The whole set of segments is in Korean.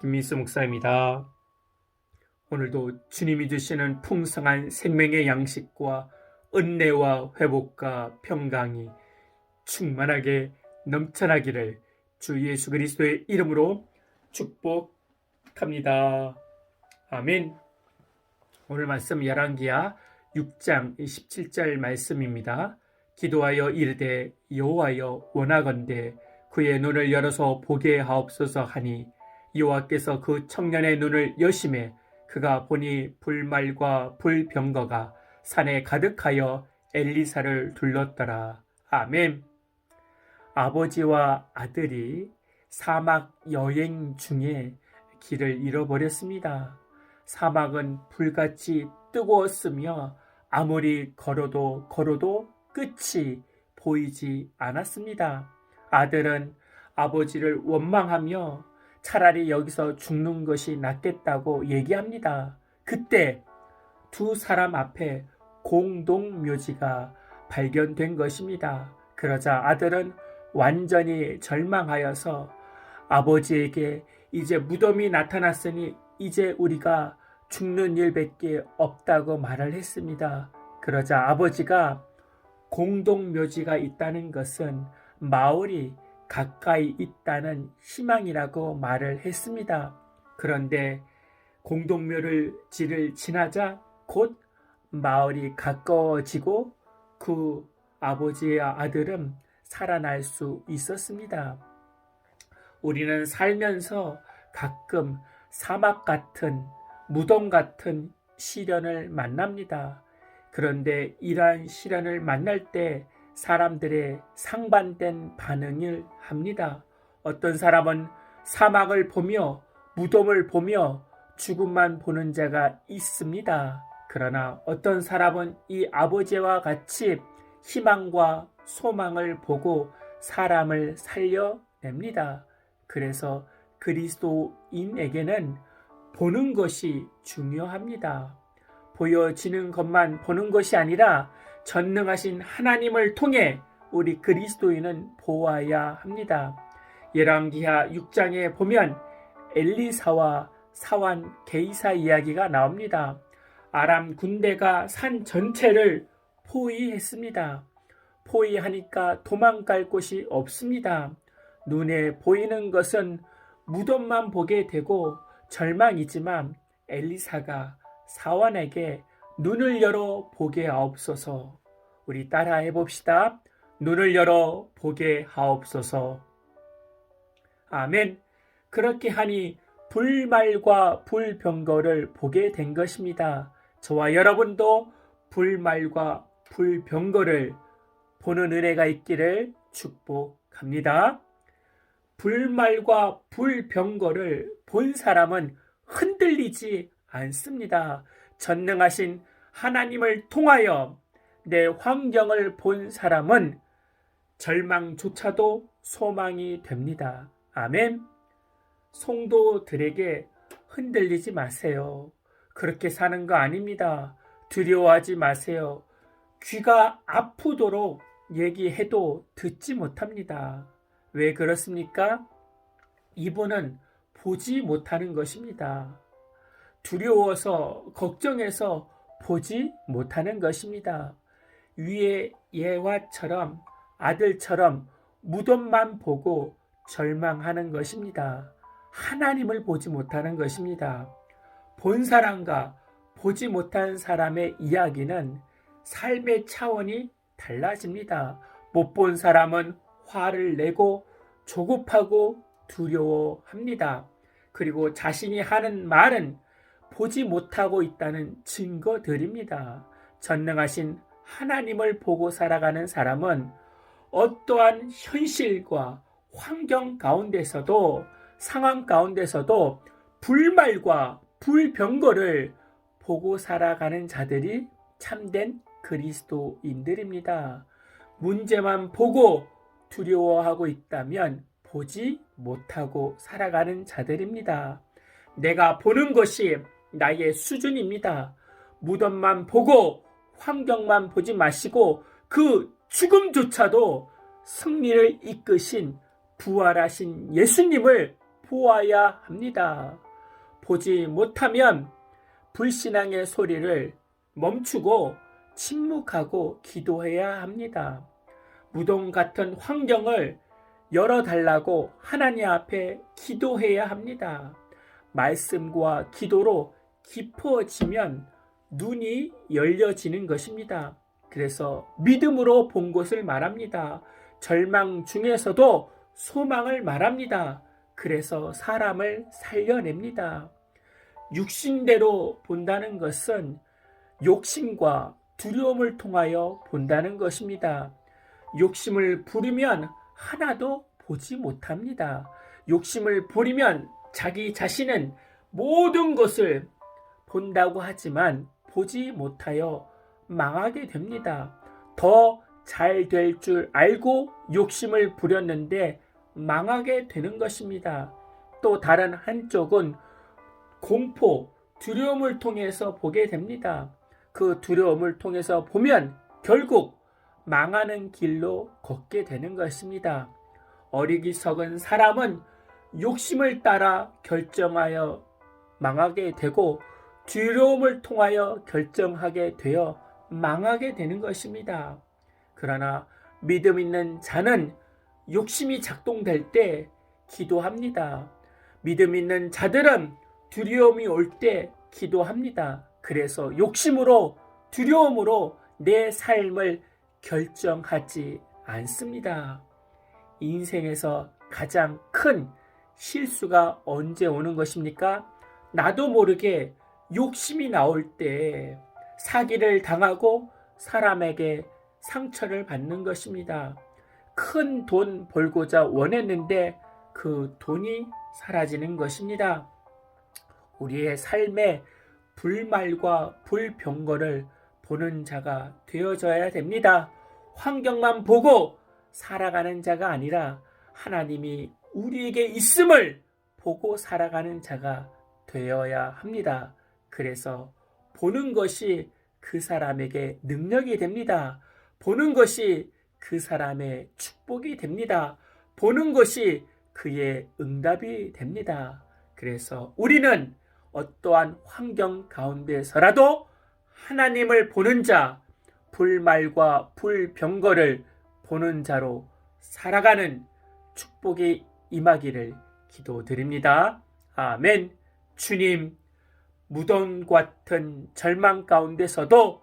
김민수 목사입니다. 오늘도 주님이 주시는 풍성한 생명의 양식과 은혜와 회복과 평강이 충만하게 넘쳐나기를 주 예수 그리스도의 이름으로 축복합니다. 아멘. 오늘 말씀 열왕기하 6장 17절 말씀입니다. 기도하여 이르되 여호와여 원하건대 그의 눈을 열어서 보게 하옵소서 하니 여호와께서 그 청년의 눈을 여심해 그가 보니 불말과 불병거가 산에 가득하여 엘리사를 둘렀더라. 아멘. 아버지와 아들이 사막 여행 중에 길을 잃어버렸습니다. 사막은 불같이 뜨거웠으며 아무리 걸어도 끝이 보이지 않았습니다. 아들은 아버지를 원망하며 차라리 여기서 죽는 것이 낫겠다고 얘기합니다. 그때 두 사람 앞에 공동묘지가 발견된 것입니다. 그러자 아들은 완전히 절망하여서 아버지에게 이제 무덤이 나타났으니 이제 우리가 죽는 일밖에 없다고 말을 했습니다. 그러자 아버지가 공동묘지가 있다는 것은 마을이 가까이 있다는 희망이라고 말을 했습니다. 그런데 공동묘지를 지나자 곧 마을이 가까워지고 그 아버지의 아들은 살아날 수 있었습니다. 우리는 살면서 가끔 사막 같은 무덤 같은 시련을 만납니다. 그런데 이러한 시련을 만날 때 사람들의 상반된 반응을 합니다. 어떤 사람은 사막을 보며 무덤을 보며 죽음만 보는 자가 있습니다. 그러나 어떤 사람은 이 아버지와 같이 희망과 소망을 보고 사람을 살려냅니다. 그래서 그리스도인에게는 보는 것이 중요합니다. 보여지는 것만 보는 것이 아니라 전능하신 하나님을 통해 우리 그리스도인은 보아야 합니다. 열왕기하 6장에 보면 엘리사와 사환 게이사 이야기가 나옵니다. 아람 군대가 산 전체를 포위했습니다. 포위하니까 도망갈 곳이 없습니다. 눈에 보이는 것은 무덤만 보게 되고 절망이지만 엘리사가 사환에게 눈을 열어 보게 하옵소서. 우리 따라해 봅시다. 눈을 열어 보게 하옵소서. 아멘. 그렇게 하니 불말과 불병거를 보게 된 것입니다. 저와 여러분도 불말과 불병거를 보는 은혜가 있기를 축복합니다. 불말과 불병거를 본 사람은 흔들리지 않습니다. 전능하신 하나님을 통하여 내 환경을 본 사람은 절망조차도 소망이 됩니다. 아멘. 성도들에게 흔들리지 마세요. 그렇게 사는 거 아닙니다. 두려워하지 마세요. 귀가 아프도록 얘기해도 듣지 못합니다. 왜 그렇습니까? 이분은 보지 못하는 것입니다. 두려워서 걱정해서 보지 못하는 것입니다. 위의 예화처럼 아들처럼 무덤만 보고 절망하는 것입니다. 하나님을 보지 못하는 것입니다. 본 사람과 보지 못한 사람의 이야기는 삶의 차원이 달라집니다. 못 본 사람은 화를 내고 조급하고 두려워합니다. 그리고 자신이 하는 말은 보지 못하고 있다는 증거들입니다. 전능하신 하나님을 보고 살아가는 사람은 어떠한 현실과 환경 가운데서도 상황 가운데서도 불말과 불병거를 보고 살아가는 자들이 참된 그리스도인들입니다. 문제만 보고 두려워하고 있다면 보지 못하고 살아가는 자들입니다. 내가 보는 것이 나의 수준입니다. 무덤만 보고 환경만 보지 마시고 그 죽음조차도 승리를 이끄신 부활하신 예수님을 보아야 합니다. 보지 못하면 불신앙의 소리를 멈추고 침묵하고 기도해야 합니다. 무덤 같은 환경을 열어달라고 하나님 앞에 기도해야 합니다. 말씀과 기도로 깊어지면 눈이 열려지는 것입니다. 그래서 믿음으로 본 것을 말합니다. 절망 중에서도 소망을 말합니다. 그래서 사람을 살려냅니다. 육신대로 본다는 것은 욕심과 두려움을 통하여 본다는 것입니다. 욕심을 부리면 하나도 보지 못합니다. 욕심을 부리면 자기 자신은 모든 것을 본다고 하지만 보지 못하여 망하게 됩니다. 더 잘 될 줄 알고 욕심을 부렸는데 망하게 되는 것입니다. 또 다른 한쪽은 공포, 두려움을 통해서 보게 됩니다. 그 두려움을 통해서 보면 결국 망하는 길로 걷게 되는 것입니다. 어리석은 사람은 욕심을 따라 결정하여 망하게 되고 두려움을 통하여 결정하게 되어 망하게 되는 것입니다. 그러나 믿음 있는 자는 욕심이 작동될 때 기도합니다. 믿음 있는 자들은 두려움이 올 때 기도합니다. 그래서 욕심으로 두려움으로 내 삶을 결정하지 않습니다. 인생에서 가장 큰 실수가 언제 오는 것입니까? 나도 모르게 욕심이 나올 때 사기를 당하고 사람에게 상처를 받는 것입니다. 큰 돈 벌고자 원했는데 그 돈이 사라지는 것입니다. 우리의 삶에 불말과 불병거를 보는 자가 되어져야 됩니다. 환경만 보고 살아가는 자가 아니라 하나님이 우리에게 있음을 보고 살아가는 자가 되어야 합니다. 그래서 보는 것이 그 사람에게 능력이 됩니다. 보는 것이 그 사람의 축복이 됩니다. 보는 것이 그의 응답이 됩니다. 그래서 우리는 어떠한 환경 가운데서라도 하나님을 보는 자, 불말과 불병거를 보는 자로 살아가는 축복이 임하기를 기도드립니다. 아멘. 주님, 무덤 같은 절망 가운데서도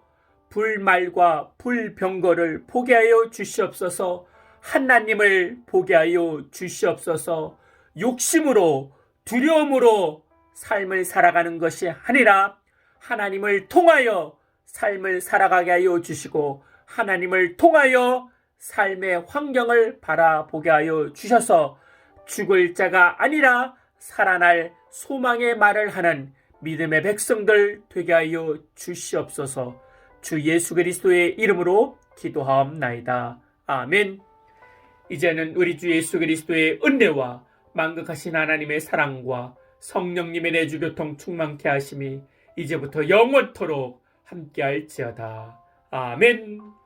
불말과 불병거를 보게 하여 주시옵소서. 하나님을 보게 하여 주시옵소서. 욕심으로 두려움으로 삶을 살아가는 것이 아니라 하나님을 통하여 삶을 살아가게 하여 주시고 하나님을 통하여 삶의 환경을 바라보게 하여 주셔서 죽을 자가 아니라 살아날 소망의 말을 하는 믿음의 백성들 되게 하여 주시옵소서. 주 예수 그리스도의 이름으로 기도하옵나이다. 아멘. 이제는 우리 주 예수 그리스도의 은혜와 만극하신 하나님의 사랑과 성령님의 내주 교통 충만케 하심이 이제부터 영원토록 함께할지어다. 아멘.